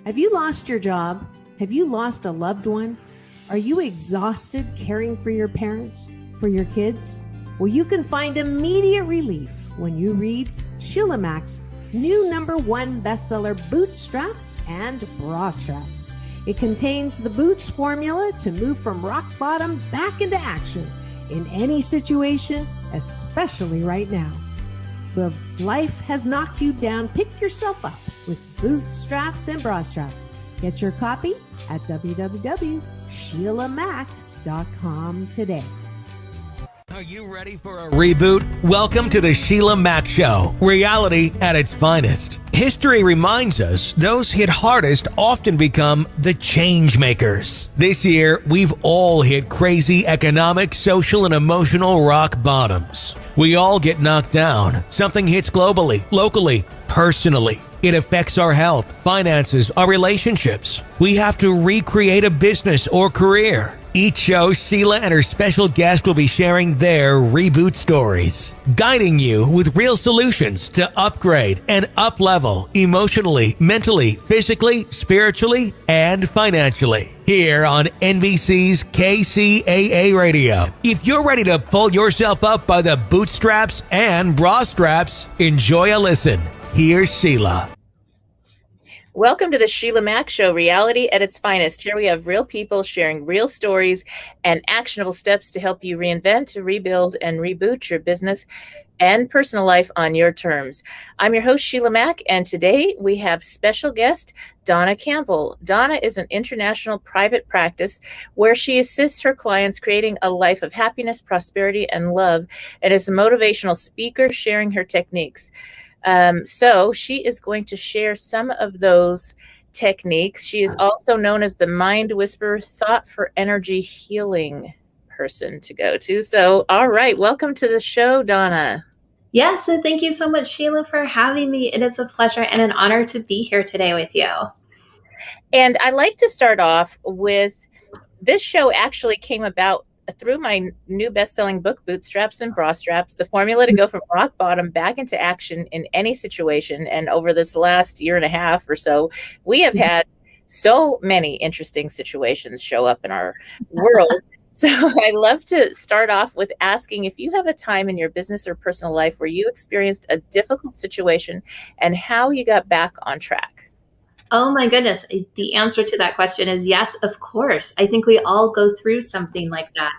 Have you lost your job? Have you lost a loved one? Are you exhausted caring for your parents, for your kids? Well, you can find immediate relief when you read Sheila Mac's new #1 bestseller, Bootstraps and Bra Straps. It contains the Boots formula to move from rock bottom back into action in any situation, especially right now. If life has knocked you down, pick yourself up with Bootstraps and Bra Straps. Get your copy at www.SheilaMac.com today. Are you ready for a reboot? Welcome to the Sheila Mac Show, reality at its finest. History reminds us those hit hardest often become the change makers. This year, we've all hit crazy economic, social, and emotional rock bottoms. We all get knocked down. Something hits globally, locally, personally. It affects our health, finances, our relationships. We have to recreate a business or career. Each show, Sheila and her special guest will be sharing their reboot stories, guiding you with real solutions to upgrade and up-level emotionally, mentally, physically, spiritually, and financially. Here on NBC's KCAA Radio. If you're ready to pull yourself up by the bootstraps and bra straps, enjoy a listen. Here's Sheila. Welcome to the Sheila Mac Show, reality at its finest. Here we have real people sharing real stories and actionable steps to help you reinvent, rebuild, and reboot your business and personal life on your terms. I'm your host, Sheila Mac, and today we have special guest, Donna Campbell. Donna is an international private practice where she assists her clients creating a life of happiness, prosperity, and love, and is a motivational speaker sharing her techniques. So she is going to share some of those techniques. She is also known as the Mind Whisperer, thought for energy healing person to go to. So, all right, welcome to the show, Donna. Yes, so thank you so much, Sheila, for having me. It is a pleasure and an honor to be here today with you. And I like to start off with this show actually came about through my new best-selling book, Bootstraps and Bra Straps, the formula to go from rock bottom back into action in any situation. And over this last year and a half or so, we have had so many interesting situations show up in our world. So I love to start off with asking if you have a time in your business or personal life where you experienced a difficult situation and how you got back on track. Oh my goodness. The answer to that question is yes, of course. I think we all go through something like that.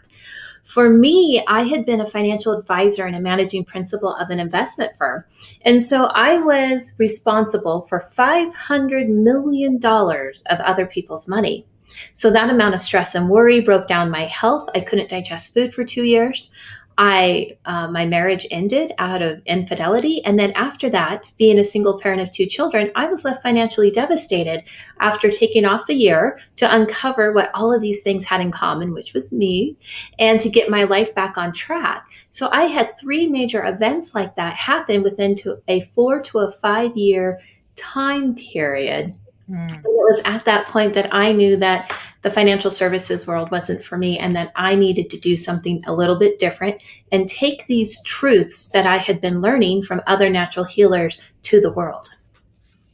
For me, I had been a financial advisor and a managing principal of an investment firm. And so I was responsible for $500 million of other people's money. So that amount of stress and worry broke down my health. I couldn't digest food for 2 years. My marriage ended out of infidelity. And then after that, being a single parent of 2 children, I was left financially devastated after taking off a year to uncover what all of these things had in common, which was me, and to get my life back on track. So I had 3 major events like that happen within a 4 to a 5 year time period. And it was at that point that I knew that the financial services world wasn't for me and that I needed to do something a little bit different and take these truths that I had been learning from other natural healers to the world.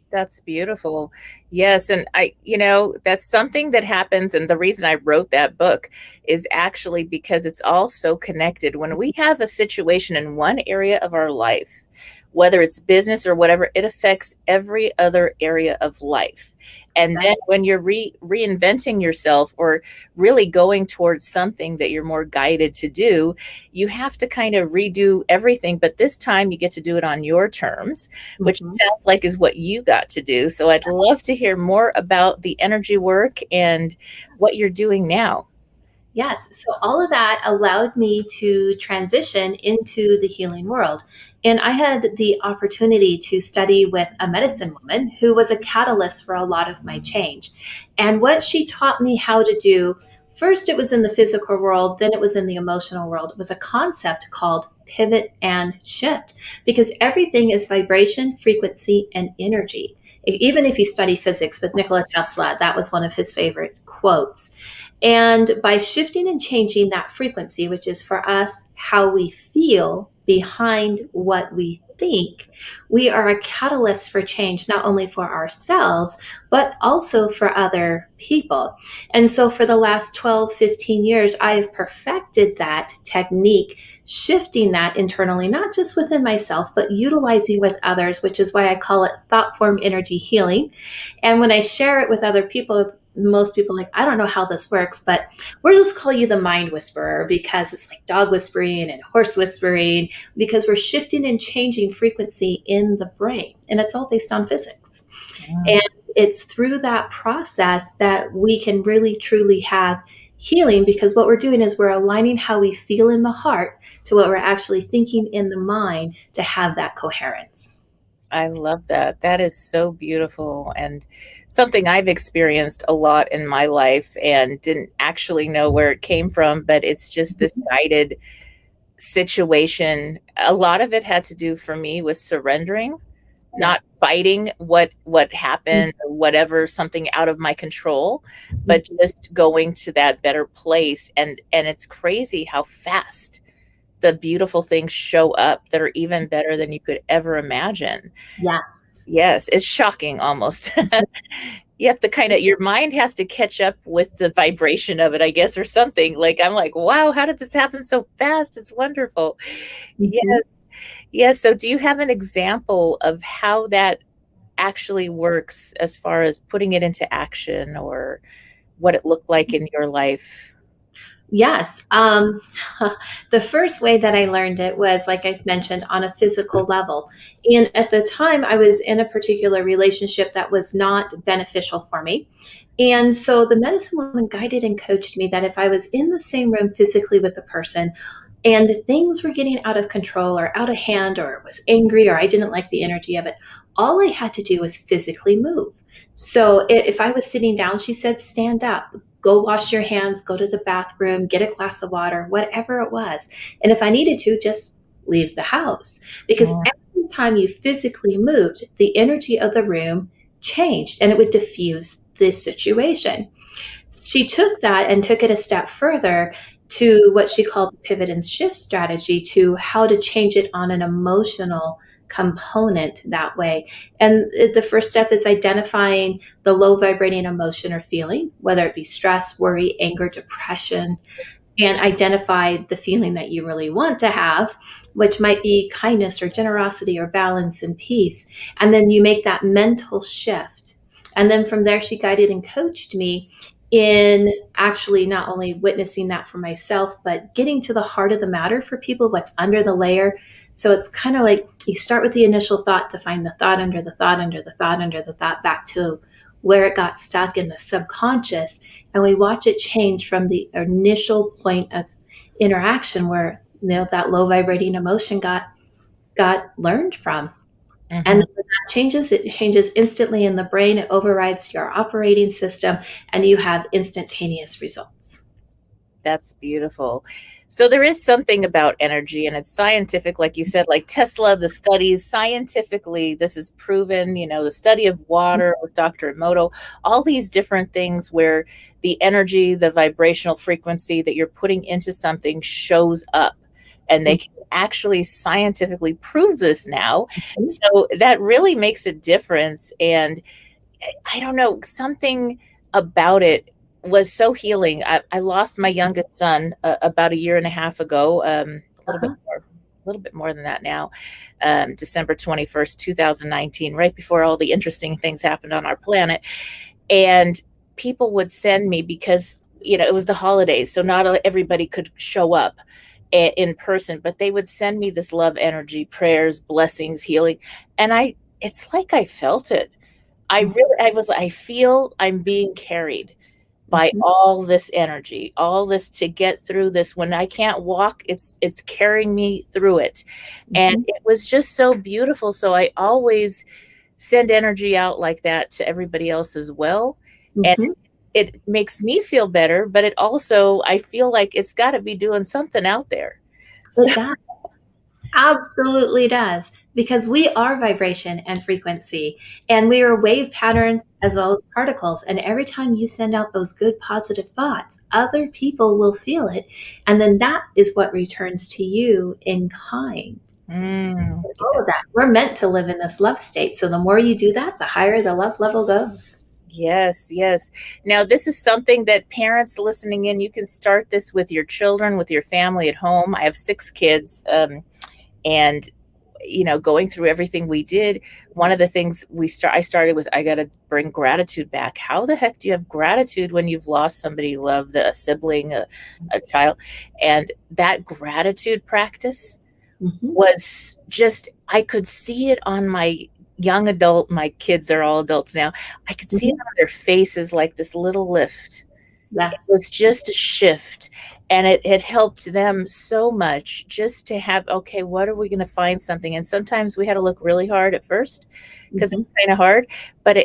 That's beautiful. Yes. And that's something that happens. And the reason I wrote that book is actually because it's all so connected. When we have a situation in one area of our life, whether it's business or whatever, it affects every other area of life. And then when you're reinventing yourself or really going towards something that you're more guided to do, you have to kind of redo everything. But this time you get to do it on your terms, which sounds like is what you got to do. So I'd love to hear more about the energy work and what you're doing now. Yes. So all of that allowed me to transition into the healing world. And I had the opportunity to study with a medicine woman who was a catalyst for a lot of my change. And what she taught me how to do, first it was in the physical world, then it was in the emotional world. It was a concept called pivot and shift, because everything is vibration, frequency, and energy. Even if you study physics with Nikola Tesla, that was one of his favorite quotes. And by shifting and changing that frequency, which is for us how we feel behind what we think we are a catalyst for change, not only for ourselves, but also for other people. And so for the last 12, 15 years, I have perfected that technique, shifting that internally, not just within myself, but utilizing with others, which is why I call it thought form energy healing. And when I share it with other people, most people are like, I don't know how this works, but we'll just call you the mind whisperer, because it's like dog whispering and horse whispering, because we're shifting and changing frequency in the brain. And it's all based on physics. And it's through that process that we can really truly have healing, because what we're doing is we're aligning how we feel in the heart to what we're actually thinking in the mind to have that coherence. I love that. That is so beautiful, and something I've experienced a lot in my life and didn't actually know where it came from, but it's just this guided situation. A lot of it had to do for me with surrendering, not fighting what happened or whatever, something out of my control, but just going to that better place. And it's crazy how fast the beautiful things show up that are even better than you could ever imagine. Yes. Yes, it's shocking almost. You have to kind of, your mind has to catch up with the vibration of it, I guess, or something. Like, I'm like, wow, how did this happen so fast? It's wonderful. Yes. Yes. So do you have an example of how that actually works as far as putting it into action, or what it looked like in your life? Yes. The first way that I learned it was, like I mentioned, on a physical level. And at the time, I was in a particular relationship that was not beneficial for me. And so the medicine woman guided and coached me that if I was in the same room physically with the person and things were getting out of control or out of hand, or it was angry, or I didn't like the energy of it, all I had to do was physically move. So if I was sitting down, she said, stand up, go wash your hands, go to the bathroom, get a glass of water, whatever it was. And if I needed to, just leave the house. Because every time you physically moved, the energy of the room changed and it would diffuse the situation. She took that and took it a step further to what she called the pivot and shift strategy, to how to change it on an emotional component that way. And the first step is identifying the low vibrating emotion or feeling, whether it be stress, worry, anger, depression, and identify the feeling that you really want to have, which might be kindness or generosity or balance and peace. And then you make that mental shift. And then from there, she guided and coached me in actually not only witnessing that for myself, but getting to the heart of the matter for people, what's under the layer. So it's kind of like you start with the initial thought to find the thought under the thought under the thought under the thought, back to where it got stuck in the subconscious. And we watch it change from the initial point of interaction where, you know, that low vibrating emotion got learned from. And then when that changes, it changes instantly in the brain. It overrides your operating system and you have instantaneous results. That's beautiful. So there is something about energy, and it's scientific, like you said, like Tesla, the studies, scientifically, this is proven, you know, the study of water with Dr. Emoto, all these different things where the energy, the vibrational frequency that you're putting into something shows up. And they can actually scientifically prove this now. So that really makes a difference. And I don't know, something about it was so healing. I lost my youngest son about a year and a half ago, a little bit more than that now, December 21st, 2019, right before all the interesting things happened on our planet. And people would send me, because, you know, it was the holidays, so not everybody could show up in person, but they would send me this love energy, prayers, blessings, healing. And it's like I felt it. I feel I'm being carried by all this energy, all this to get through this. When I can't walk, it's carrying me through it. And it was just so beautiful. So I always send energy out like that to everybody else as well. And it makes me feel better, but it also, I feel like it's got to be doing something out there. So, absolutely does, because we are vibration and frequency, and we are wave patterns as well as particles. And every time you send out those good positive thoughts, other people will feel it. And then that is what returns to you in kind. All of that. We're meant to live in this love state. So the more you do that, the higher the love level goes. Yes, yes. Now, this is something that parents listening in, you can start this with your children, with your family at home. I have 6 kids, and going through everything we did, one of the things I started with, I got to bring gratitude back. How the heck do you have gratitude when you've lost somebody you love, a sibling, a child? And that gratitude practice was just, I could see it on my young adult, my kids are all adults now. I could see it on their faces, like this little lift. Yes. It was just a shift, and it helped them so much just to have, okay, what are we going to find something? And sometimes we had to look really hard at first because it's kind of hard, but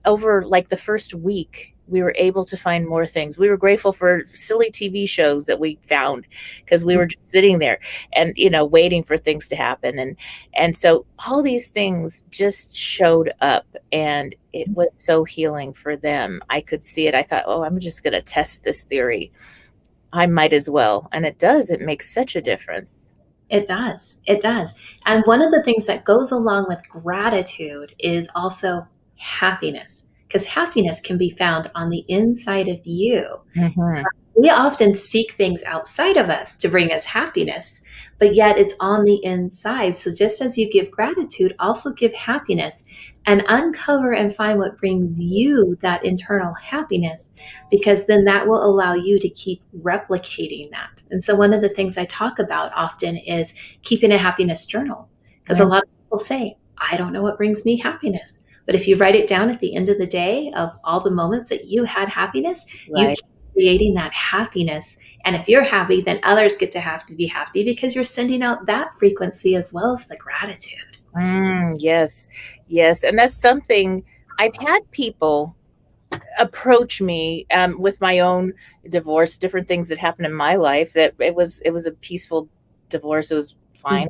over like the first week, we were able to find more things. We were grateful for silly TV shows that we found because we were just sitting there and, waiting for things to happen. And so all these things just showed up, and it was so healing for them. I could see it. I thought, oh, I'm just going to test this theory. I might as well. And it does. It makes such a difference. It does. It does. And one of the things that goes along with gratitude is also happiness. Because happiness can be found on the inside of you. We often seek things outside of us to bring us happiness, but yet it's on the inside. So just as you give gratitude, also give happiness and uncover and find what brings you that internal happiness, because then that will allow you to keep replicating that. And so one of the things I talk about often is keeping a happiness journal, because a lot of people say, I don't know what brings me happiness. But if you write it down at the end of the day of all the moments that you had happiness, you keep creating that happiness. And if you're happy, then others get to have to be happy because you're sending out that frequency as well as the gratitude. Yes, yes. And that's something I've had people approach me with my own divorce, different things that happened in my life, that it was a peaceful divorce. It was fine.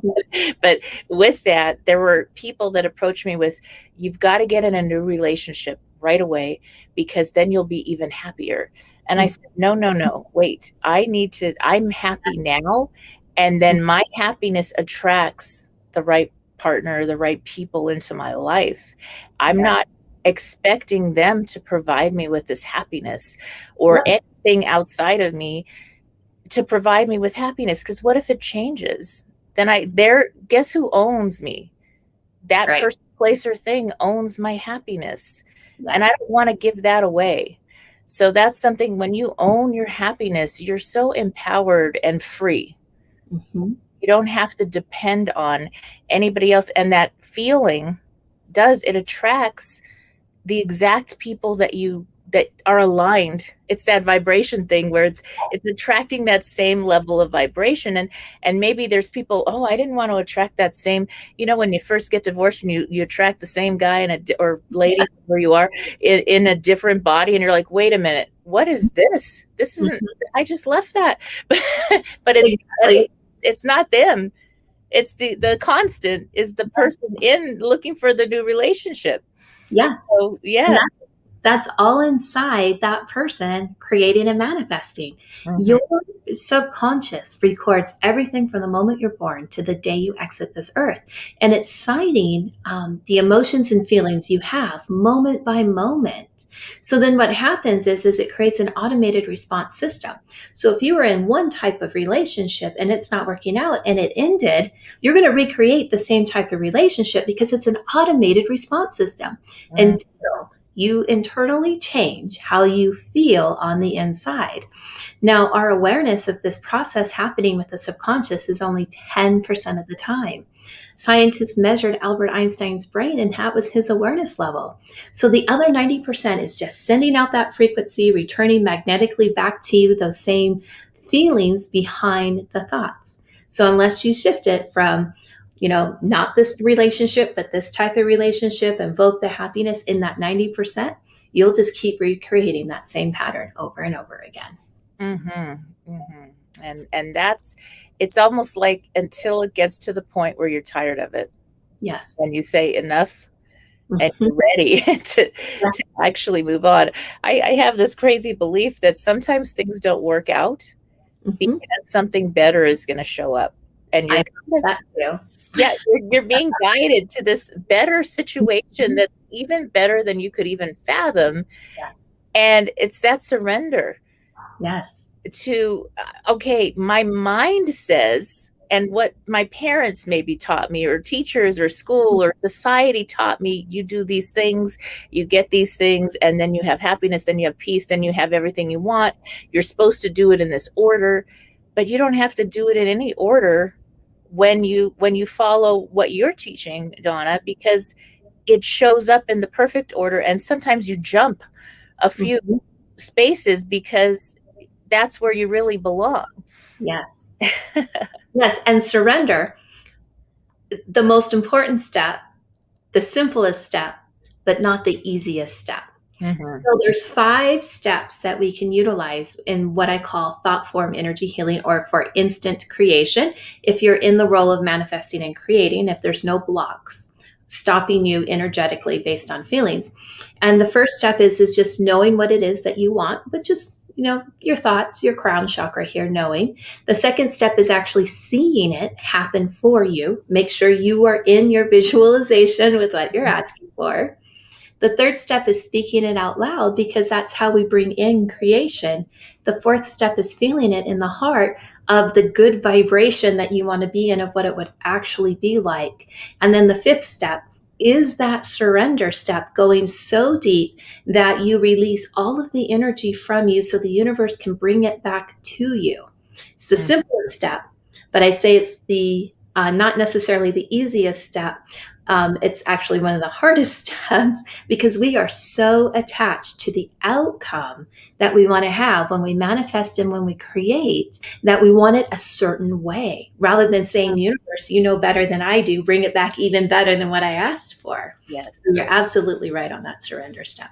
But with that, there were people that approached me with, you've got to get in a new relationship right away, because then you'll be even happier. And I said, no, wait, I'm happy now. And then my happiness attracts the right partner, the right people into my life. I'm not expecting them to provide me with this happiness or anything outside of me to provide me with happiness. Because what if it changes? Then guess who owns me? That person, place, or thing owns my happiness. And I don't want to give that away. So that's something, when you own your happiness, you're so empowered and free. You don't have to depend on anybody else. And that feeling it attracts the exact people that are aligned. It's that vibration thing where it's attracting that same level of vibration. And maybe there's people, oh, I didn't want to attract that same, when you first get divorced and you attract the same guy or lady where you are in a different body, and you're like, wait a minute, what is this? This isn't, I just left that. But it's not them. It's the constant is the person in looking for the new relationship. Yes. So, yeah. That's all inside that person creating and manifesting. Your subconscious records everything from the moment you're born to the day you exit this earth. And it's citing the emotions and feelings you have moment by moment. So then what happens is it creates an automated response system. So if you were in one type of relationship and it's not working out and it ended, you're going to recreate the same type of relationship because it's an automated response system. Until you internally change how you feel on the inside. Now, our awareness of this process happening with the subconscious is only 10% of the time. Scientists measured Albert Einstein's brain, and that was his awareness level. So the other 90% is just sending out that frequency, returning magnetically back to you those same feelings behind the thoughts. So unless you shift it from not this relationship, but this type of relationship, invoke the happiness in that 90%, you'll just keep recreating that same pattern over and over again. And that's, it's almost like until it gets to the point where you're tired of it Yes. and you say enough and Mhm. you're ready to actually move on. I have this crazy belief that sometimes things don't work out Mhm. because something better is going to show up, and I you're know that too. yeah, you're being guided to this better situation Mhm. that's even better than you could even fathom. Yeah. And it's that surrender Yes. to, okay, my mind says, and what my parents maybe taught me, or teachers, or school, or society taught me, you do these things, you get these things, and then you have happiness, then you have peace, then you have everything you want. You're supposed to do it in this order, but you don't have to do it in any order when you follow what you're teaching, Donna, because it shows up in the perfect order. And sometimes you jump a few Mhm. spaces because that's where you really belong. Yes. Yes. And surrender, the most important step, the simplest step, but not the easiest step. Mm-hmm. So there's 5 steps that we can utilize in what I call thought form energy healing, or for instant creation. If you're in the role of manifesting and creating, if there's no blocks stopping you energetically based on feelings. And the first step is just knowing what it is that you want, but just, your thoughts, your crown chakra here, knowing. The second step is actually seeing it happen for you. Make sure you are in your visualization with what you're asking for. The third step is speaking it out loud, because that's how we bring in creation. The fourth step is feeling it in the heart of the good vibration that you want to be in, of what it would actually be like. And then the fifth step is that surrender step, going so deep that you release all of the energy from you so the universe can bring it back to you. It's the simplest step, but I say it's the not necessarily the easiest step. It's actually one of the hardest steps, because we are so attached to the outcome that we want to have when we manifest and when we create, that we want it a certain way, rather than saying, universe, you know better than I do, bring it back even better than what I asked for. Yes. So you're absolutely right on that surrender step.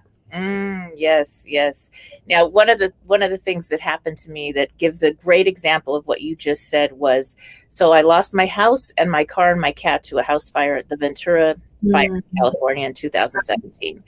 Yes, yes. Now, one of the things that happened to me that gives a great example of what you just said was, so I lost my house and my car and my cat to a house fire at the Ventura Fire in California in 2017.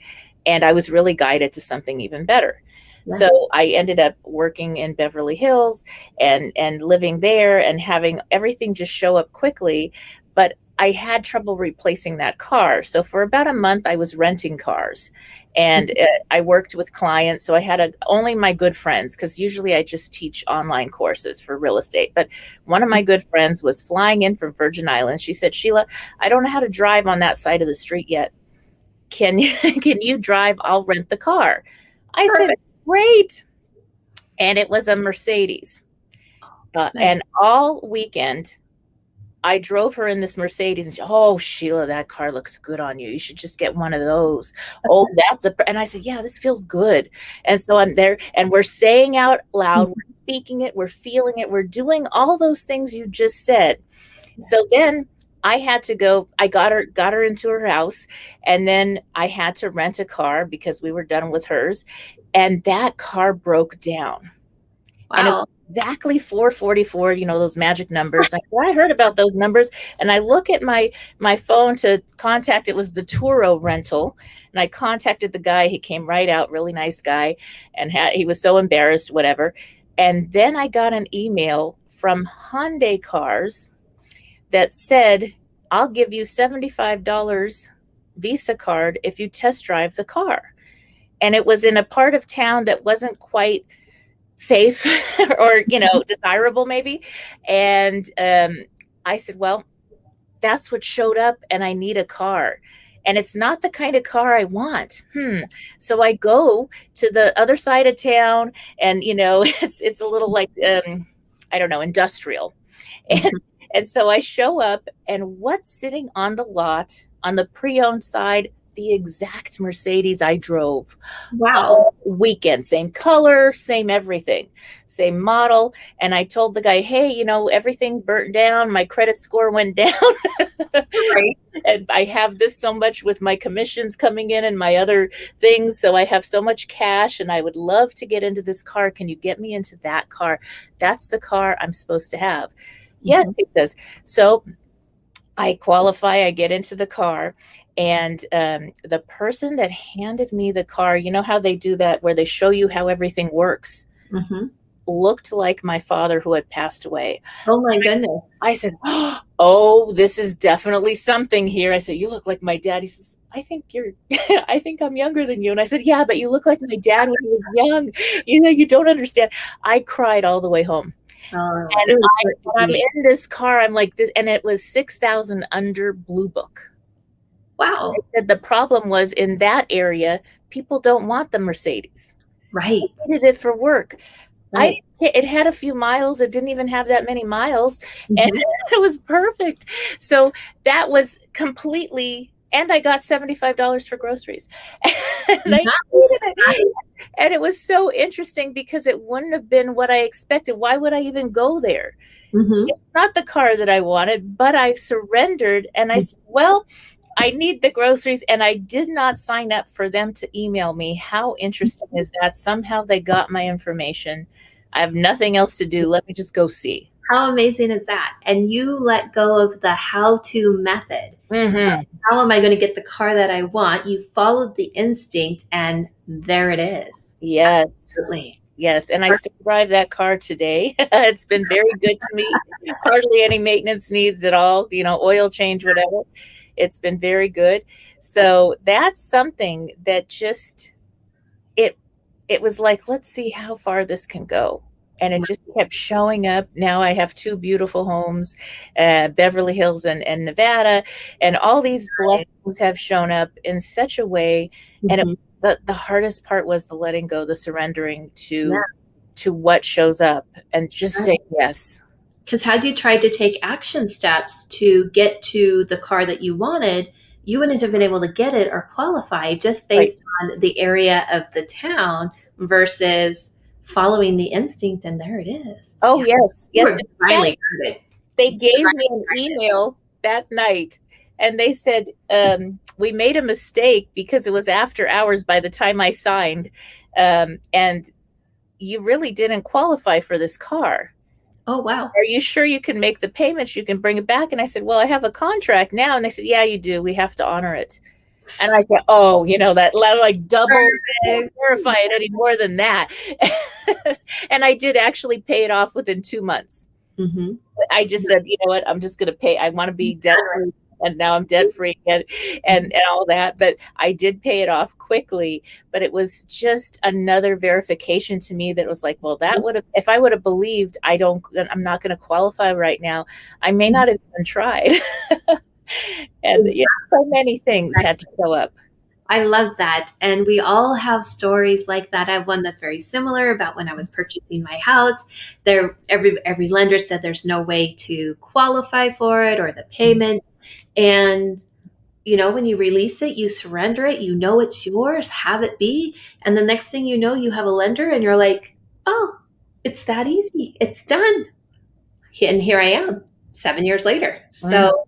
And I was really guided to something even better. Yes. So I ended up working in Beverly Hills and living there and having everything just show up quickly. But I had trouble replacing that car. So for about a month, I was renting cars, and I worked with clients. So I had only my good friends, because usually I just teach online courses for real estate. But one of my good friends was flying in from Virgin Islands. She said, Sheila, I don't know how to drive on that side of the street yet. Can you drive? I'll rent the car. I said, great. And it was a Mercedes. Nice. And all weekend, I drove her in this Mercedes, and she, oh, Sheila, that car looks good on you. You should just get one of those. Oh, and I said, yeah, this feels good. And so I'm there, and we're saying out loud, we're speaking it, we're feeling it, we're doing all those things you just said. So then I had to go, I got her into her house, and then I had to rent a car because we were done with hers. And that car broke down. Wow. And it was exactly 444, those magic numbers. I heard about those numbers, and I look at my phone to contact. It was the Turo rental, and I contacted the guy. He came right out, really nice guy, and he was so embarrassed, whatever. And then I got an email from Hyundai Cars that said, I'll give you $75 Visa card if you test drive the car. And it was in a part of town that wasn't quite safe or, desirable maybe. And I said, well, that's what showed up, and I need a car. And it's not the kind of car I want. So I go to the other side of town, and, it's a little like, I don't know, industrial. And so I show up, and what's sitting on the lot on the pre-owned side? the exact Mercedes I drove Wow. all weekend. Same color, same everything, same model. And I told the guy, hey, you know, everything burnt down. My credit score went down. Right. And I have this so much with my commissions coming in and my other things. So I have so much cash and I would love to get into this car. Can you get me into that car? That's the car I'm supposed to have. Yes, he says. So I qualify, I get into the car, and the person that handed me the car, you know how they do that where they show you how everything works, looked like my father who had passed away. Oh my goodness. I said, oh, this is definitely something here. I said, you look like my dad. He says, I think I think I'm younger than you. And I said, yeah, but you look like my dad when he was young. You know, you don't understand. I cried all the way home. And I'm in this car, I'm like this, and it was 6,000 under Blue Book. Wow. I said the problem was in that area, people don't want the Mercedes. Right. I needed it for work. Right. It had a few miles. It didn't even have that many miles, and it was perfect. So that was completely. And I got $75 for groceries. And I needed it. And it was so interesting because it wouldn't have been what I expected. Why would I even go there? It's not the car that I wanted, but I surrendered. And I said, well, I need the groceries. And I did not sign up for them to email me. How interesting is that? Somehow they got my information. I have nothing else to do. Let me just go see. How amazing is that? And you let go of the how-to method. How am I going to get the car that I want? You followed the instinct, and there it is. Yes. Absolutely. Yes. And I still drive that car today. It's been very good to me. Hardly any maintenance needs at all, you know, oil change, whatever. It's been very good. So that's something that just, it was like, let's see how far this can go. And it just kept showing up. Now I have 2 beautiful homes, Beverly Hills and Nevada, and all these blessings have shown up in such a way. And the hardest part was the letting go, the surrendering to what shows up, and just say yes. Because had you tried to take action steps to get to the car that you wanted, you wouldn't have been able to get it or qualify just based on the area of the town versus following the instinct, and there it is. Oh, yes. Finally got it. They gave me an email that night, and they said, we made a mistake because it was after hours by the time I signed, and you really didn't qualify for this car. Oh, wow. Are you sure you can make the payments? You can bring it back? And I said, well, I have a contract now. And they said, yeah, you do. We have to honor it. And I said, oh, you know, that like double verify it any more than that. And I did actually pay it off within 2 months. I just said, you know what, I'm just going to pay. I want to be debt free. And now I'm debt free and all that. But I did pay it off quickly. But it was just another verification to me that was like, well, that would have, if I would have believed I'm not going to qualify right now, I may not have even tried. And so many things had to show up. I love that. And we all have stories like that. I have one that's very similar about when I was purchasing my house. Every lender said there's no way to qualify for it or the payment. And, you know, when you release it, you surrender it, you know it's yours, have it be. And the next thing you know, you have a lender and you're like, oh, it's that easy. It's done. And here I am 7 years later. So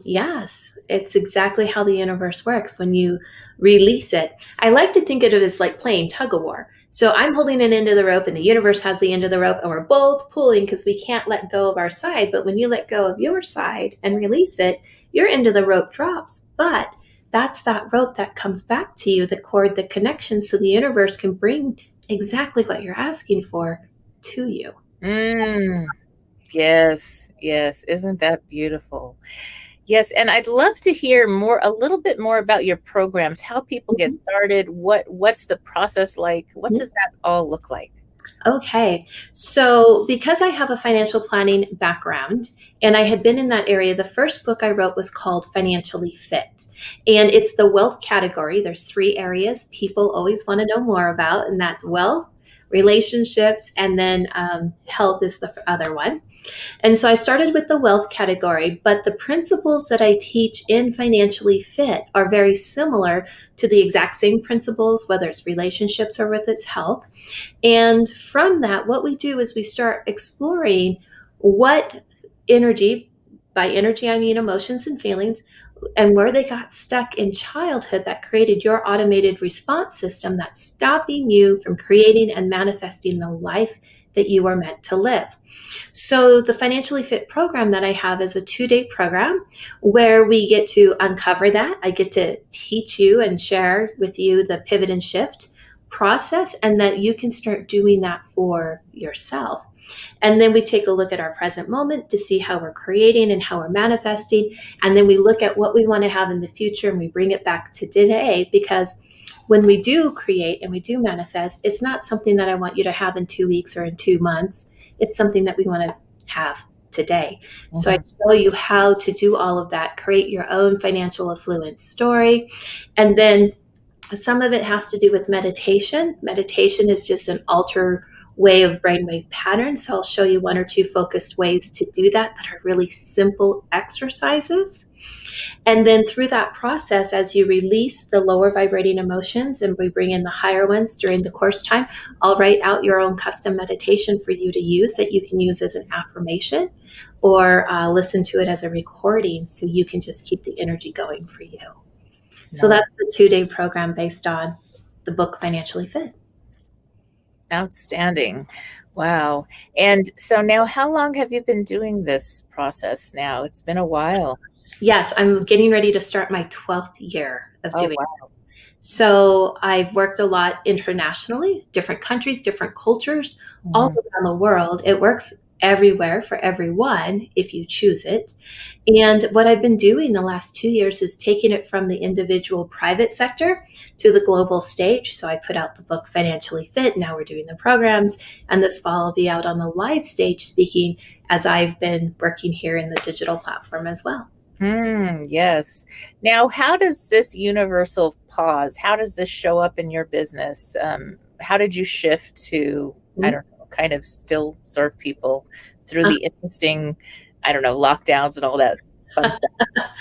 yes, it's exactly how the universe works when you release it. I like to think of it as like playing tug of war. So I'm holding an end of the rope and the universe has the end of the rope and we're both pulling because we can't let go of our side. But when you let go of your side and release it, your end of the rope drops. But that's that rope that comes back to you, the cord, the connection, so the universe can bring exactly what you're asking for to you. Yes. Isn't that beautiful? Yes. And I'd love to hear a little bit more about your programs, how people get started. What's the process like? What does that all look like? Okay. So because I have a financial planning background and I had been in that area, the first book I wrote was called Financially Fit. And it's the wealth category. There's 3 areas people always want to know more about, and that's wealth, relationships, and then health is the other one. And so I started with the wealth category, but the principles that I teach in Financially Fit are very similar to the exact same principles, whether it's relationships or with its health. And from that, what we do is we start exploring what energy, by energy I mean emotions and feelings, and where they got stuck in childhood that created your automated response system that's stopping you from creating and manifesting the life that you are meant to live. So the Financially Fit program that I have is a 2-day program where we get to uncover that. I get to teach you and share with you the pivot and shift process, and that you can start doing that for yourself. And then we take a look at our present moment to see how we're creating and how we're manifesting. And then we look at what we want to have in the future, and we bring it back to today, because when we do create and we do manifest, it's not something that I want you to have in 2 weeks or in 2 months. It's something that we want to have today. Mm-hmm. So I show you how to do all of that, create your own financial affluence story. And then some of it has to do with meditation. Meditation is just an alter way of brainwave patterns. So I'll show you 1 or 2 focused ways to do that are really simple exercises. And then through that process, as you release the lower vibrating emotions and we bring in the higher ones during the course time, I'll write out your own custom meditation for you to use that you can use as an affirmation or listen to it as a recording, so you can just keep the energy going for you. So that's the 2-day program based on the book Financially Fit. Outstanding. Wow. And so now, how long have you been doing this process now? It's been a while. Yes, I'm getting ready to start my 12th year of doing it. So I've worked a lot internationally, different countries, different cultures, all around the world. It works everywhere for everyone if you choose it. And what I've been doing the last 2 years is taking it from the individual private sector to the global stage. So I put out the book Financially Fit. Now we're doing the programs. And this fall I'll be out on the live stage speaking, as I've been working here in the digital platform as well. Yes. Now, how does this universal pause, how does this show up in your business? How did you shift to, I don't know, kind of still serve people through the interesting, I don't know, lockdowns and all that fun stuff?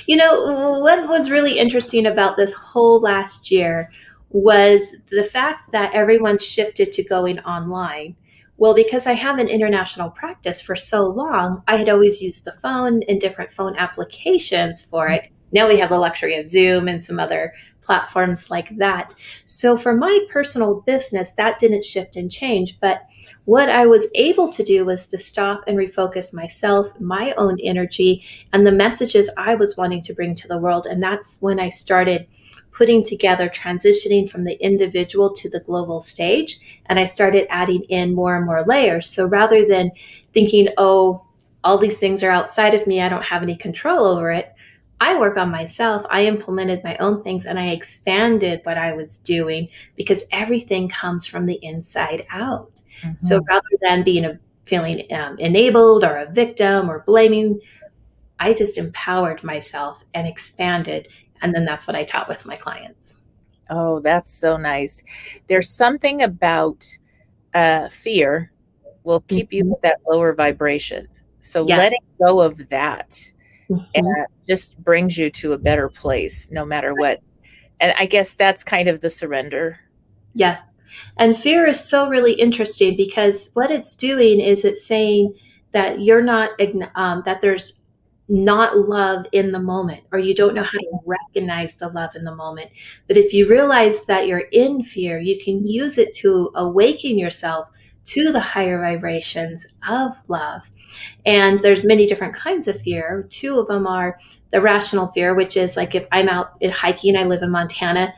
You know, what was really interesting about this whole last year was the fact that everyone shifted to going online. Well, because I have an international practice for so long, I had always used the phone and different phone applications for it. Now we have the luxury of Zoom and some other platforms like that. So for my personal business, that didn't shift and change. But what I was able to do was to stop and refocus myself, my own energy, and the messages I was wanting to bring to the world. And that's when I started putting together, transitioning from the individual to the global stage. And I started adding in more and more layers. So rather than thinking, oh, all these things are outside of me, I don't have any control over it, I work on myself. I implemented my own things and I expanded what I was doing, because everything comes from the inside out. So rather than feeling enabled or a victim or blaming, I just empowered myself and expanded. And then that's what I taught with my clients. Oh, that's so nice. There's something about fear will keep you with that lower vibration. So letting go of that just brings you to a better place, no matter what. And I guess that's kind of the surrender. Yes. And fear is so really interesting, because what it's doing is it's saying that you're not, that there's not love in the moment, or you don't know how to recognize the love in the moment. But if you realize that you're in fear, you can use it to awaken yourself to the higher vibrations of love. And there's many different kinds of fear. 2 of them are the rational fear, which is like if I'm out hiking, I live in Montana,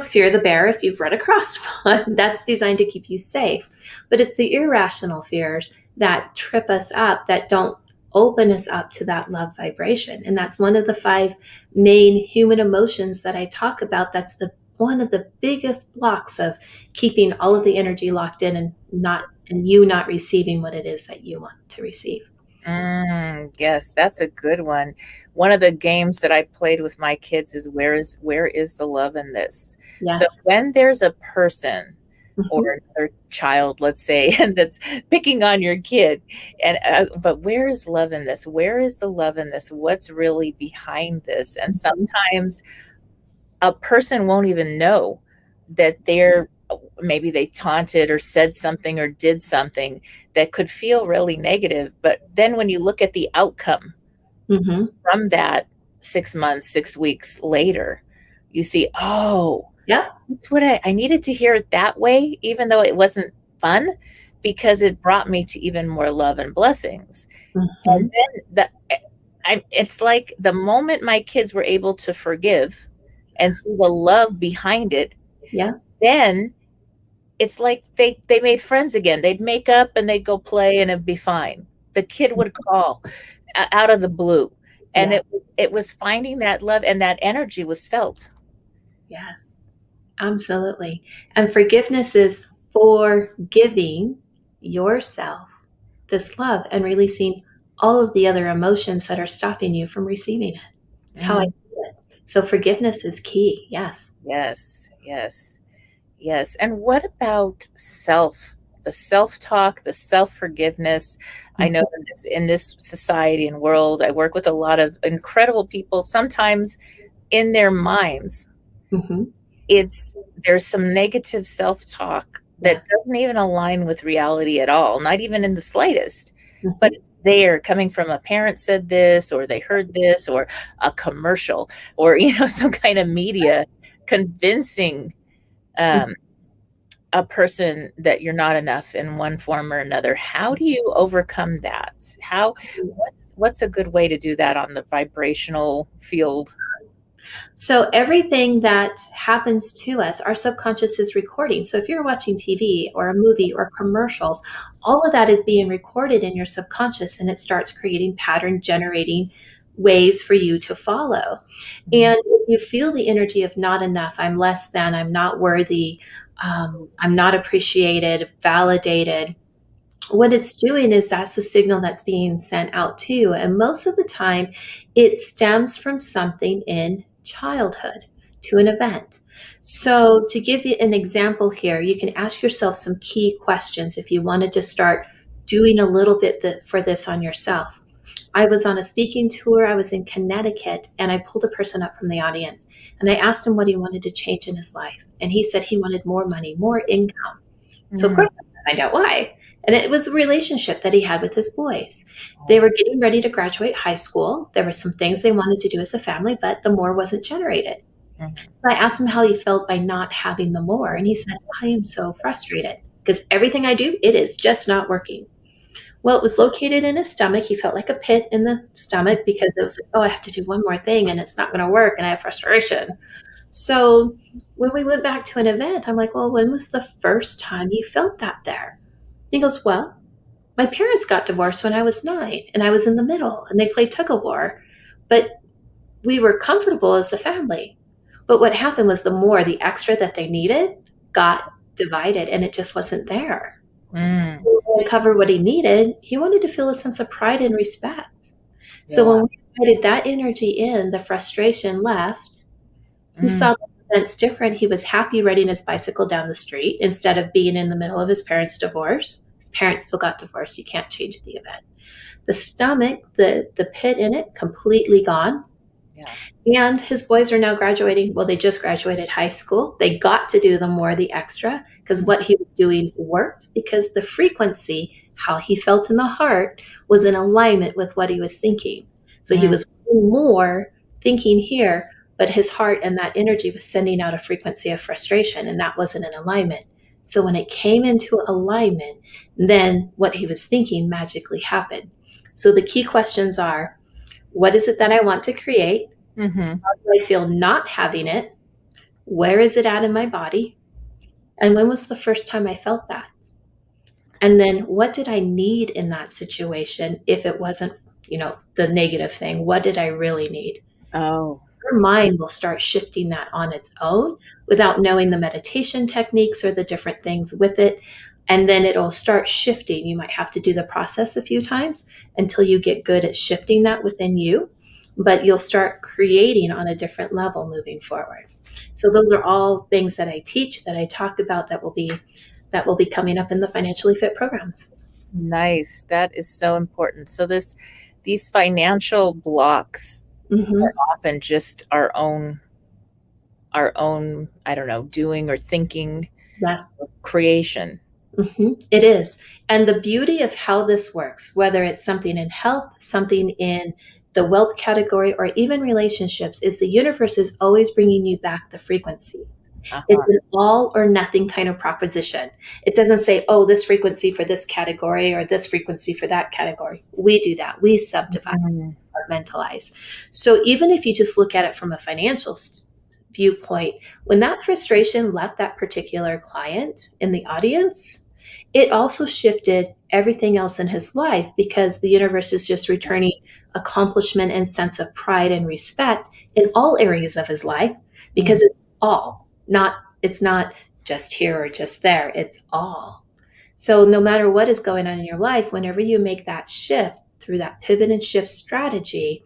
fear the bear. If you've run across one, that's designed to keep you safe. But it's the irrational fears that trip us up, that don't open us up to that love vibration. And that's one of the 5 main human emotions that I talk about. That's one of the biggest blocks of keeping all of the energy locked in and you not receiving what it is that you want to receive. Yes, that's a good one. One of the games that I played with my kids is where is the love in this? Yes. So when there's a person or another child, let's say, and that's picking on your kid. And but where is love in this? Where is the love in this? What's really behind this? And sometimes a person won't even know that maybe they taunted or said something or did something that could feel really negative. But then when you look at the outcome from that 6 months, 6 weeks later, you see, oh, Yeah. that's what I needed to hear it that way, even though it wasn't fun, because it brought me to even more love and blessings. And then it's like the moment my kids were able to forgive and see the love behind it, Yeah. then it's like they made friends again. They'd make up and they'd go play and it'd be fine. The kid would call out of the blue, and Yeah. it was finding that love, and that energy was felt. Yes, absolutely. And forgiveness is forgiving yourself this love and releasing all of the other emotions that are stopping you from receiving it. That's how I see it. So forgiveness is key. Yes. Yes, yes, yes. And what about the self-talk, the self-forgiveness? I know in this society and world, I work with a lot of incredible people. Sometimes in their minds, Mhm. there's some negative self-talk that Yes. doesn't even align with reality at all, not even in the slightest. Mhm. But it's there, coming from a parent said this, or they heard this, or a commercial, or some kind of media convincing a person that you're not enough in one form or another. How do you overcome that? What's a good way to do that on the vibrational field? So everything that happens to us, our subconscious is recording. So if you're watching TV or a movie or commercials, all of that is being recorded in your subconscious, and it starts creating pattern generating ways for you to follow. And if you feel the energy of not enough, I'm less than, I'm not worthy, I'm not appreciated, validated, what it's doing is that's the signal that's being sent out to you. And most of the time, it stems from something in childhood to an event. So, to give you an example here, you can ask yourself some key questions if you wanted to start doing a little bit for this on yourself. I was on a speaking tour. I was in Connecticut, and I pulled a person up from the audience, and I asked him what he wanted to change in his life. And he said he wanted more money, more income. So, of course, I find out why. And it was a relationship that he had with his boys. They were getting ready to graduate high school. There were some things they wanted to do as a family, but the more wasn't generated. So I asked him how he felt by not having the more. And he said, I am so frustrated because everything I do, it is just not working. Well, it was located in his stomach. He felt like a pit in the stomach because it was like, oh, I have to do one more thing and it's not going to work. And I have frustration. So when we went back to an event, I'm like, well, when was the first time you felt that there? He goes, well, my parents got divorced when I was 9 and I was in the middle and they played tug of war, but we were comfortable as a family. But what happened was the extra that they needed got divided and it just wasn't there. To cover what he needed, he wanted to feel a sense of pride and respect. So when we invited that energy in, the frustration left. He saw the events different. He was happy riding his bicycle down the street instead of being in the middle of his parents' divorce. His parents still got divorced. You can't change the event. The stomach, the pit in it, completely gone. Yeah. And his boys are now graduating. Well, they just graduated high school. They got to do the extra because what he was doing worked because the frequency, how he felt in the heart, was in alignment with what he was thinking. So he was more thinking here, but his heart and that energy was sending out a frequency of frustration, and that wasn't in alignment. So when it came into alignment, then what he was thinking magically happened. So the key questions are, what is it that I want to create? How do I feel not having it? Where is it at in my body? And when was the first time I felt that? And then what did I need in that situation if it wasn't, the negative thing? What did I really need? Oh. Your mind will start shifting that on its own without knowing the meditation techniques or the different things with it. And then it'll start shifting. You might have to do the process a few times until you get good at shifting that within you, but you'll start creating on a different level moving forward. So those are all things that I teach, that I talk about, that will be coming up in the Financially Fit programs. Nice. That is so important. So these financial blocks Mm-hmm. are often just our own, I don't know, doing or thinking Yes. creation. It is. And the beauty of how this works, whether it's something in health, something in the wealth category, or even relationships, is the universe is always bringing you back the frequency. It's Uh-huh. an all or nothing kind of proposition. It doesn't say, oh, this frequency for this category or this frequency for that category. We do that. We subdivide, Mhm. compartmentalize. So even if you just look at it from a financial viewpoint, when that frustration left that particular client in the audience, it also shifted everything else in his life, because the universe is just returning accomplishment and sense of pride and respect in all areas of his life, because it's all, not, it's not just here or just there, it's all. So no matter what is going on in your life, whenever you make that shift through that pivot and shift strategy,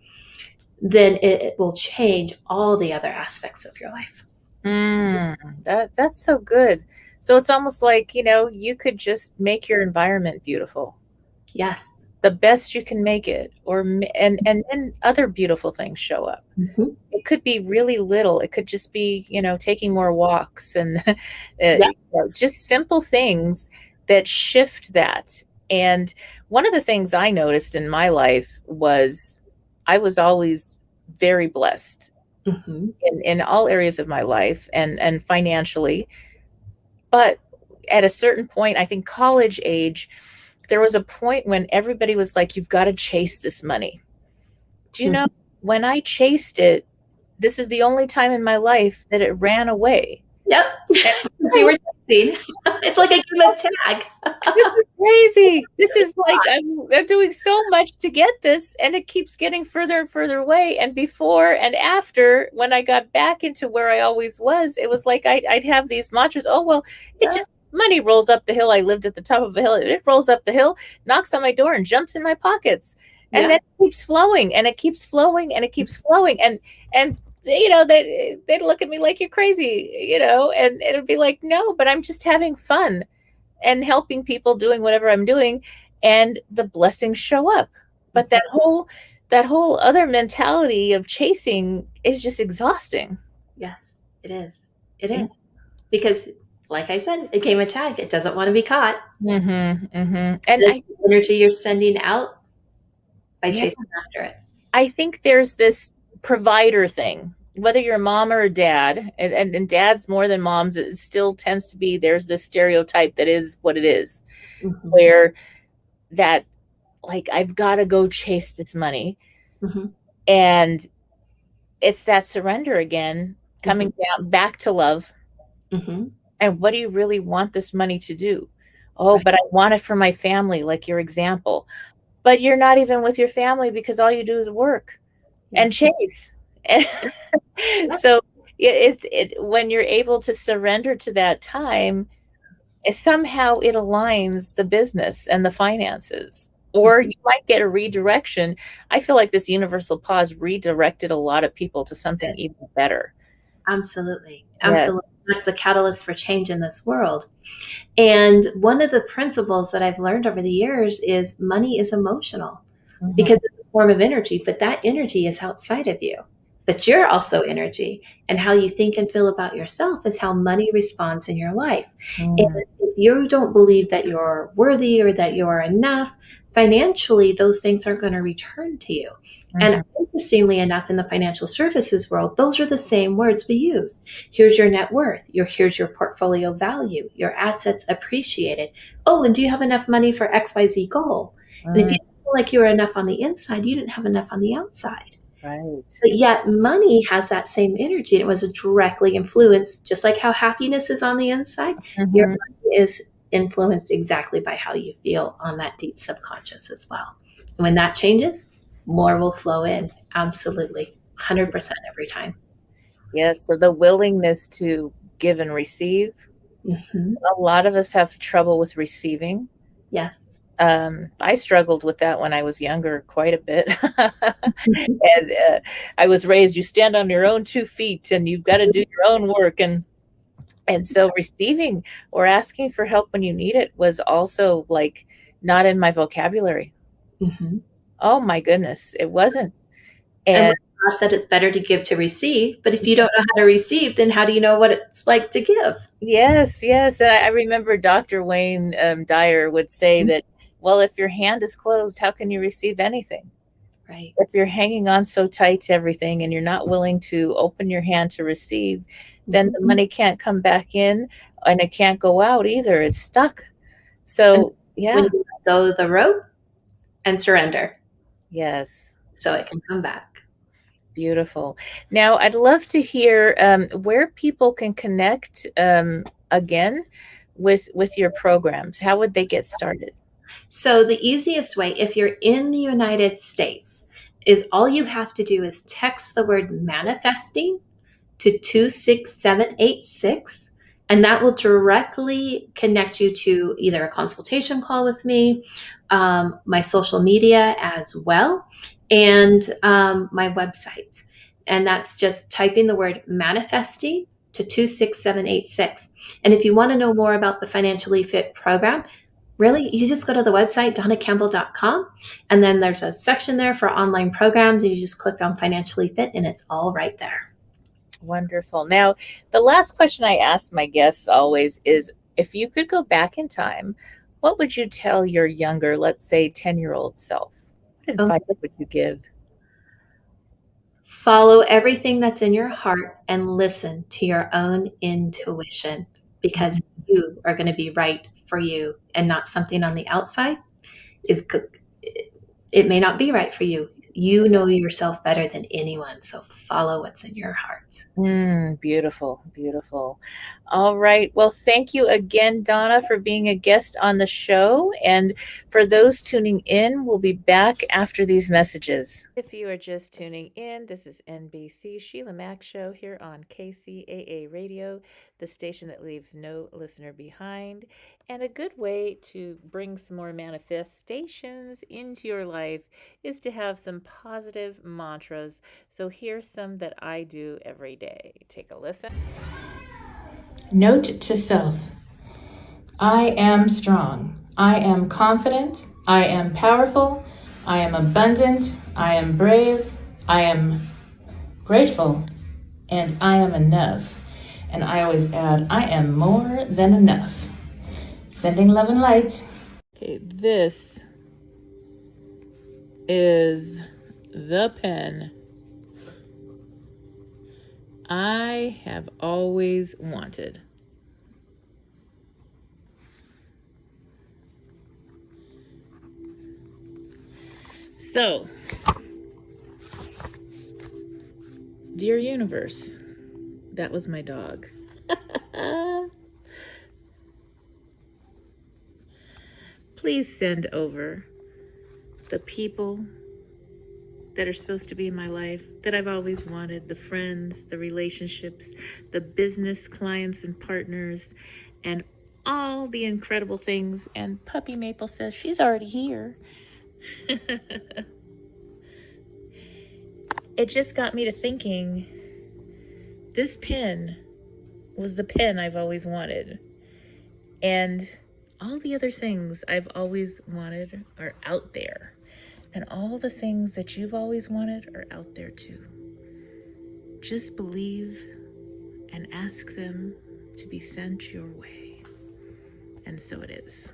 then it will change all the other aspects of your life. That's so good. So it's almost like, you could just make your environment beautiful, Yes. the best you can make it, and then other beautiful things show up. Mm-hmm. It could be really little. It could just be, taking more walks and Yeah. just simple things that shift that. And one of the things I noticed in my life was I was always very blessed Mm-hmm. in all areas of my life and financially. But at a certain point, I think college age, there was a point when everybody was like, you've got to chase this money. Do you know, when I chased it, this is the only time in my life that it ran away. Yep. So you were chasing. It's like a game of tag. This is crazy. This is like I'm doing so much to get this, and it keeps getting further and further away. And before and after, when I got back into where I always was, it was like I'd have these mantras. Oh, well, it just money rolls up the hill. I lived at the top of a hill. It rolls up the hill, knocks on my door, and jumps in my pockets. And then it keeps flowing, and it keeps flowing, and it keeps flowing. And they'd look at me like you're crazy, and it'd be like, no, but I'm just having fun and helping people, doing whatever I'm doing, and the blessings show up. But that whole other mentality of chasing is just exhausting. Yes, it is. It is. Because, like I said, it came a tag. It doesn't want to be caught. And the energy you're sending out by chasing after it. I think there's this provider thing, whether you're a mom or a dad, and dads more than moms, it still tends to be, there's this stereotype that is what it is, where that, like, I've got to go chase this money. And it's that surrender again, coming down back to love. And what do you really want this money to do? Oh, but I want it for my family, like your example. But you're not even with your family, because all you do is work and chase. So when you're able to surrender to that time, somehow it aligns the business and the finances, or you might get a redirection. I feel like this universal pause redirected a lot of people to something even better. Absolutely. That's the catalyst for change in this world. And one of the principles that I've learned over the years is money is emotional, because it's a form of energy, but that energy is outside of you. But you're also energy, and how you think and feel about yourself is how money responds in your life. And if you don't believe that you're worthy or that you're enough, financially, those things aren't going to return to you. And interestingly enough, in the financial services world, those are the same words we use. Here's your net worth. Here's your portfolio value. Your assets appreciated. Oh, and do you have enough money for XYZ goal? And if you feel like you're enough on the inside, you didn't have enough on the outside. Right. But yet money has that same energy. And it was directly influenced, just like how happiness is on the inside. Your money is influenced exactly by how you feel on that deep subconscious as well. And when that changes, more will flow in. Absolutely. 100% every time. Yes. So the willingness to give and receive. A lot of us have trouble with receiving. Yes. I struggled with that when I was younger quite a bit. And I was raised, you stand on your own 2 feet and you've got to do your own work. And so receiving or asking for help when you need it was also like not in my vocabulary. Mhm. Oh my goodness, it wasn't. And And we're taught that it's better to give to receive, but if you don't know how to receive, then how do you know what it's like to give? yes, yes. And I remember Dr. Wayne Dyer would say Mhm. that, well, if your hand is closed, how can you receive anything? Right. If you're hanging on so tight to everything and you're not willing to open your hand to receive, then the Mhm. money can't come back in and it can't go out either. It's stuck. And So, when yeah, you let go of the rope and surrender, yes. so it can come back. Beautiful. Now, I'd love to hear where people can connect again with your programs. How would they get started? So the easiest way, if you're in the United States, is all you have to do is text the word manifesting to 26786, and that will directly connect you to either a consultation call with me, my social media as well, and my website. And that's just typing the word manifesting to 26786. And if you want to know more about the Financially Fit program, really, you just go to the website, donnacampbell.com, and then there's a section there for online programs, and you just click on Financially Fit, and it's all right there. Wonderful. Now, the last question I ask my guests always is if you could go back in time, what would you tell your younger, let's say 10-year-old self? What Oh, advice would you give? follow everything that's in your heart and listen to your own intuition, because you are going to be right for you and not something on the outside is it may not be right for you. You know yourself better than anyone, so follow what's in your heart. Beautiful, beautiful. All right. Well, thank you again, Donna, for being a guest on the show. And for those tuning in, we'll be back after these messages. If you are just tuning in, this is NBC Sheila Mack Show here on KCAA Radio, the station that leaves no listener behind. And a good way to bring some more manifestations into your life is to have some positive mantras. So here's some that I do every day. Take a listen. Note to self: I am strong. I am confident. I am powerful. I am abundant. I am brave. I am grateful. And I am enough. And I always add, I am more than enough. Sending love and light. Okay, this is the pen I have always wanted. So, dear universe, that was my dog. Please send over the people that are supposed to be in my life that I've always wanted, the friends, the relationships, the business clients and partners, and all the incredible things. And Puppy Maple says she's already here. It just got me to thinking, this pen was the pen I've always wanted. And all the other things I've always wanted are out there. And all the things that you've always wanted are out there too. Just believe and ask them to be sent your way. And so it is.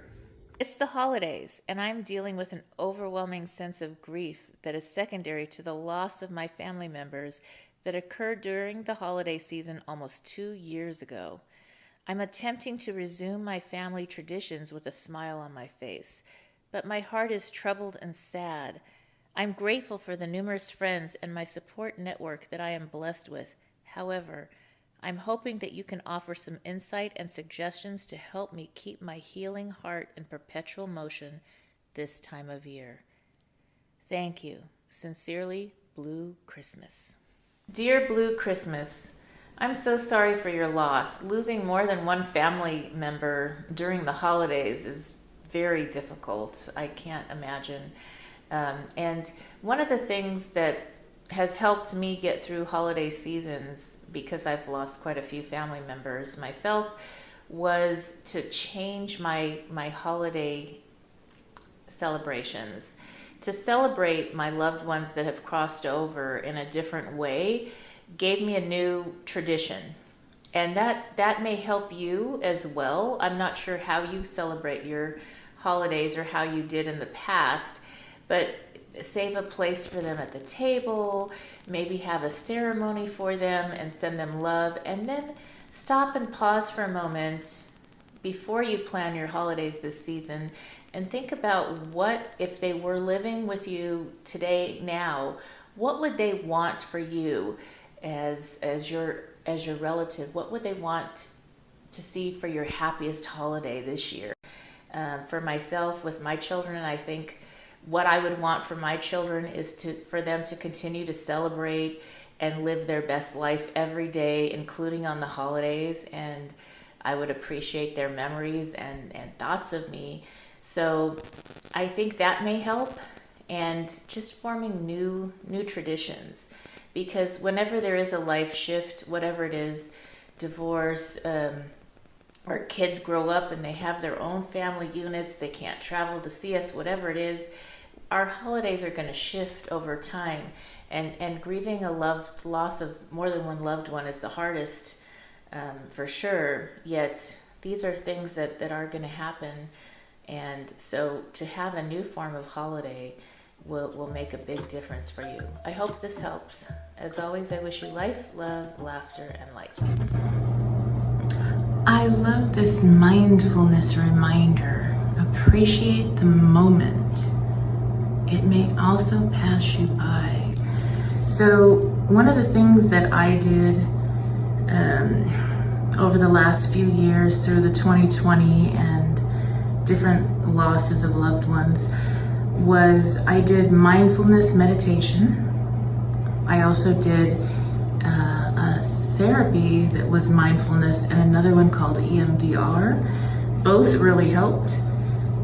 It's the holidays, and I'm dealing with an overwhelming sense of grief that is secondary to the loss of my family members that occurred during the holiday season almost 2 years ago. I'm attempting to resume my family traditions with a smile on my face, but my heart is troubled and sad. I'm grateful for the numerous friends and my support network that I am blessed with. However, I'm hoping that you can offer some insight and suggestions to help me keep my healing heart in perpetual motion this time of year. Thank you. Sincerely, Blue Christmas. Dear Blue Christmas, I'm so sorry for your loss. Losing more than one family member during the holidays is very difficult. I can't imagine. And one of the things that has helped me get through holiday seasons, because I've lost quite a few family members myself, was to change my holiday celebrations, to celebrate my loved ones that have crossed over in a different way, gave me a new tradition. And that may help you as well. I'm not sure how you celebrate your holidays or how you did in the past, but save a place for them at the table, maybe have a ceremony for them and send them love, and then stop and pause for a moment before you plan your holidays this season and think about what, if they were living with you today now, what would they want for you as your relative? What would they want to see for your happiest holiday this year? For myself, with my children, I think what I would want for my children is for them to continue to celebrate and live their best life every day, including on the holidays. And I would appreciate their memories and thoughts of me. So I think that may help, and just forming new traditions. Because whenever there is a life shift, whatever it is, divorce, or kids grow up and they have their own family units, they can't travel to see us, whatever it is, our holidays are going to shift over time. And grieving a loss of more than one loved one is the hardest, for sure. Yet these are things that are going to happen. And so to have a new form of holiday will make a big difference for you. I hope this helps. As always, I wish you life, love, laughter, and light. I love this mindfulness reminder. Appreciate the moment. It may also pass you by. So one of the things that I did over the last few years through the 2020 and different losses of loved ones was I did mindfulness meditation. I also did a therapy that was mindfulness and another one called EMDR. Both really helped.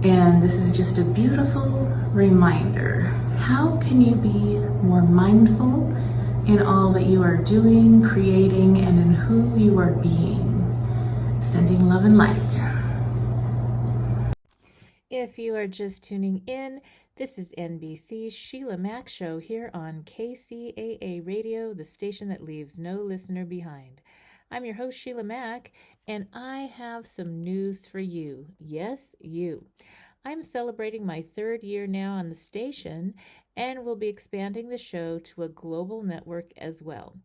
And this is just a beautiful reminder. How can you be more mindful in all that you are doing, creating, and in who you are being? Sending love and light. If you are just tuning in, this is NBC's Sheila Mack Show here on KCAA Radio, the station that leaves no listener behind. I'm your host, Sheila Mack, and I have some news for you. Yes, you. I'm celebrating my 3rd year now on the station and will be expanding the show to a global network as well.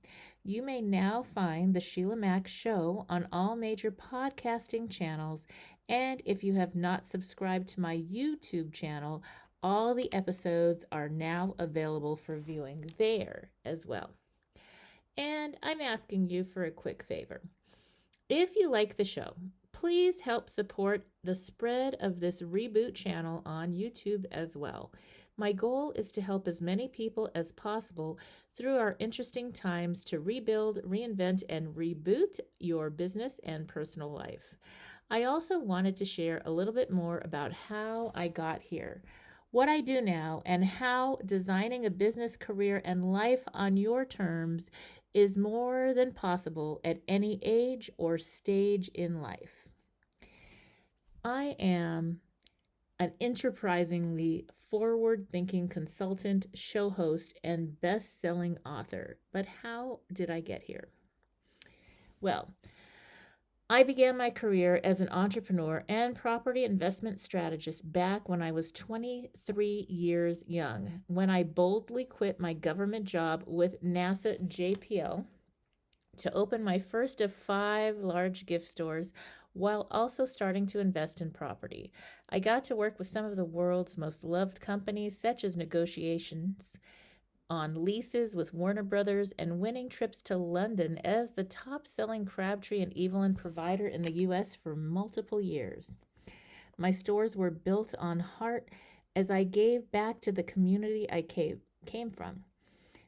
You may now find the Sheila Mack Show on all major podcasting channels, and if you have not subscribed to my YouTube channel, all the episodes are now available for viewing there as well. And I'm asking you for a quick favor. If you like the show, please help support the spread of this reboot channel on YouTube as well. My goal is to help as many people as possible through our interesting times to rebuild, reinvent, and reboot your business and personal life. I also wanted to share a little bit more about how I got here, what I do now, and how designing a business career and life on your terms is more than possible at any age or stage in life. I am an enterprisingly forward-thinking consultant, show host, and best-selling author. But how did I get here? Well, I began my career as an entrepreneur and property investment strategist back when I was 23 years young, when I boldly quit my government job with NASA JPL to open my first of 5 large gift stores while also starting to invest in property. I got to work with some of the world's most loved companies, such as negotiations on leases with Warner Brothers and winning trips to London as the top-selling Crabtree and Evelyn provider in the U.S. for multiple years. My stores were built on heart as I gave back to the community I came from.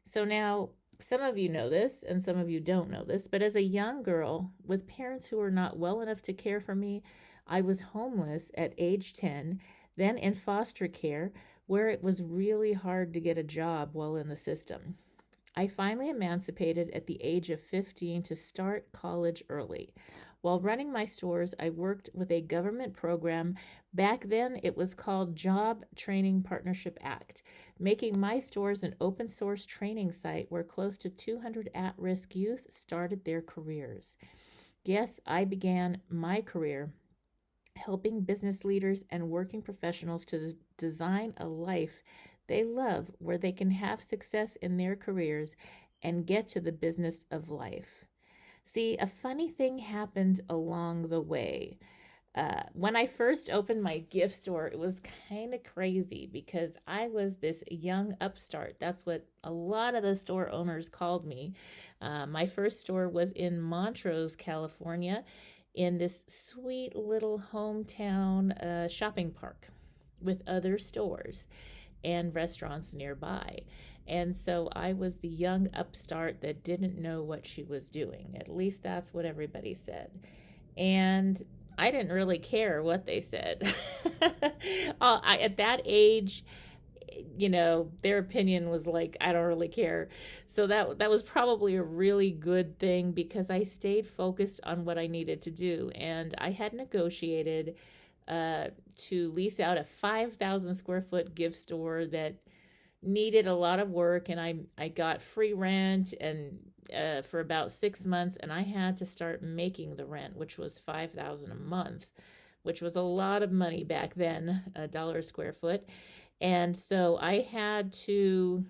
So now Some of you know this and some of you don't know this, but as a young girl with parents who were not well enough to care for me, I was homeless at age 10, then in foster care, where it was really hard to get a job while in the system. I finally emancipated at the age of 15 to start college early. While running my stores, I worked with a government program. Back then, it was called Job Training Partnership Act, making my stores an open source training site where close to 200 at-risk youth started their careers. Yes, I began my career helping business leaders and working professionals to design a life they love where they can have success in their careers and get to the business of life. See, a funny thing happened along the way. When I first opened my gift store, it was kind of crazy because I was this young upstart. That's what a lot of the store owners called me. My first store was in Montrose, California, in this sweet little hometown shopping park with other stores and restaurants nearby. And so I was the young upstart that didn't know what she was doing. At least that's what everybody said. And I didn't really care what they said. At that age, their opinion was like, I don't really care. So that was probably a really good thing because I stayed focused on what I needed to do. And I had negotiated to lease out a 5,000 square foot gift store that needed a lot of work, and I got free rent and for about 6 months, and I had to start making the rent, which was $5,000 a month, which was a lot of money back then, $1 a square foot. And so I had to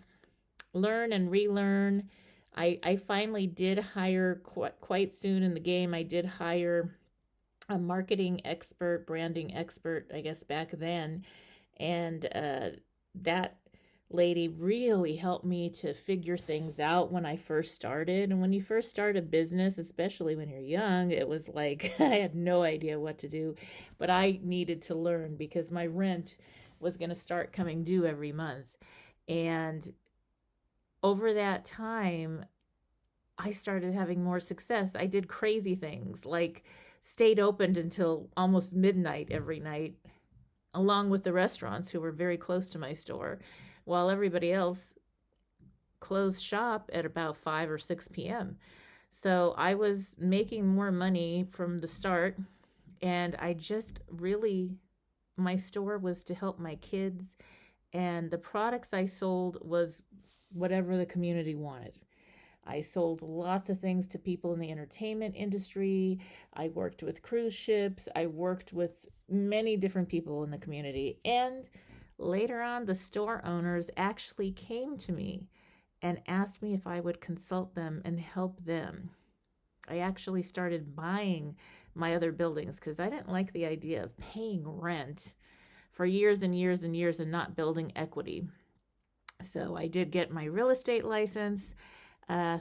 learn and relearn. I finally did hire quite soon in the game. I did hire a marketing expert, branding expert, I guess back then. And that lady really helped me to figure things out when I first started. And when you first start a business, especially when you're young, it was like I had no idea what to do, but I needed to learn because my rent was going to start coming due every month. And over that time, I started having more success. I did crazy things like stayed open until almost midnight every night, along with the restaurants who were very close to my store, while everybody else closed shop at about 5 or 6 p.m. So I was making more money from the start, and I just really, my store was to help my kids, and the products I sold was whatever the community wanted. I sold lots of things to people in the entertainment industry. I worked with cruise ships. I worked with many different people in the community. And later on, the store owners actually came to me and asked me if I would consult them and help them. I actually started buying my other buildings because I didn't like the idea of paying rent for years and years and years and not building equity. So I did get my real estate license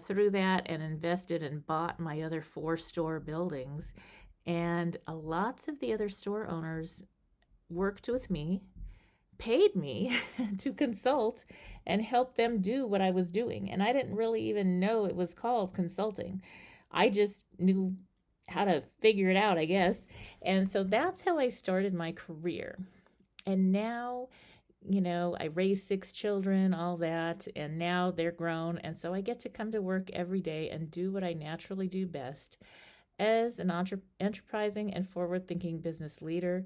through that and invested and bought my other 4 store buildings. And lots of the other store owners worked with me, paid me to consult and help them do what I was doing. And I didn't really even know it was called consulting. I just knew how to figure it out, I guess. And so that's how I started my career. And now, I raised 6 children, all that, and now they're grown. And so I get to come to work every day and do what I naturally do best as an enterprising and forward-thinking business leader.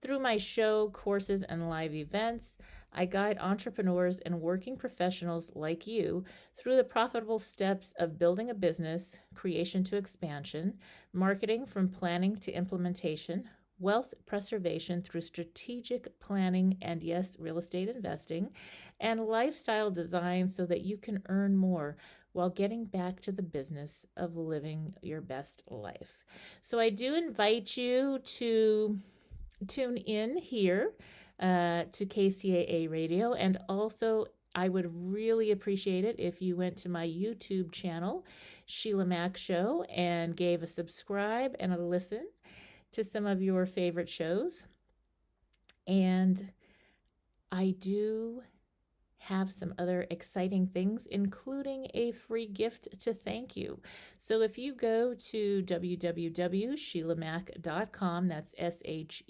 Through my show, courses, and live events, I guide entrepreneurs and working professionals like you through the profitable steps of building a business, creation to expansion, marketing from planning to implementation, wealth preservation through strategic planning and, yes, real estate investing, and lifestyle design so that you can earn more while getting back to the business of living your best life. So I do invite you to tune in here to KCAA Radio, and also I would really appreciate it if you went to my YouTube channel, Sheila Mac Show, and gave a subscribe and a listen to some of your favorite shows. And I do have some other exciting things, including a free gift to thank you. So if you go to www.sheilamac.com, that's SHEILAMAC,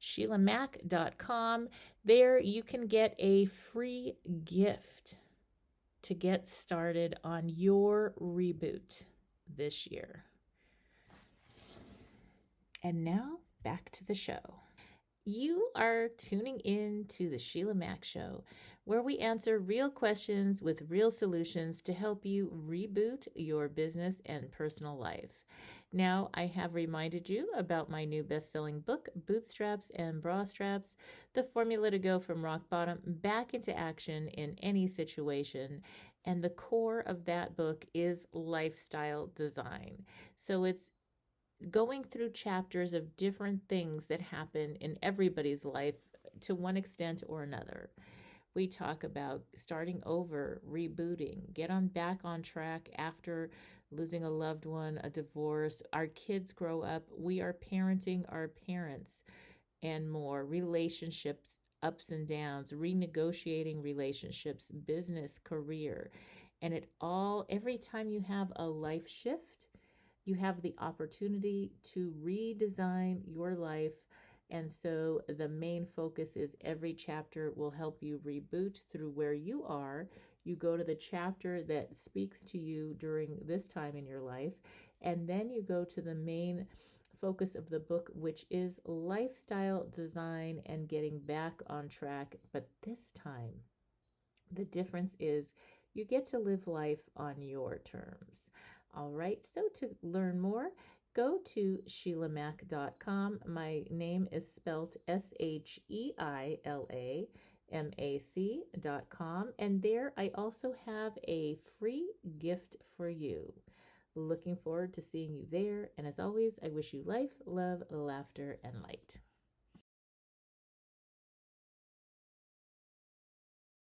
SHEILAMAC.com, there you can get a free gift to get started on your reboot this year. And now back to the show. You are tuning in to the Sheila Mac Show, where we answer real questions with real solutions to help you reboot your business and personal life. Now, I have reminded you about my new best-selling book, Bootstraps and Bra Straps, the formula to go from rock bottom back into action in any situation. And the core of that book is lifestyle design. So it's going through chapters of different things that happen in everybody's life to one extent or another. We talk about starting over, rebooting, get on back on track after losing a loved one, a divorce, our kids grow up, we are parenting our parents, and more, relationships, ups and downs, renegotiating relationships, business, career. And it all, every time you have a life shift, you have the opportunity to redesign your life. And so the main focus is every chapter will help you reboot through where you are. You go to the chapter that speaks to you during this time in your life, and then you go to the main focus of the book, which is lifestyle design and getting back on track. But this time, the difference is you get to live life on your terms. All right, so to learn more, go to SHEILAMAC.com. My name is spelt SHEILAMAC.com. And there I also have a free gift for you. Looking forward to seeing you there. And as always, I wish you life, love, laughter, and light.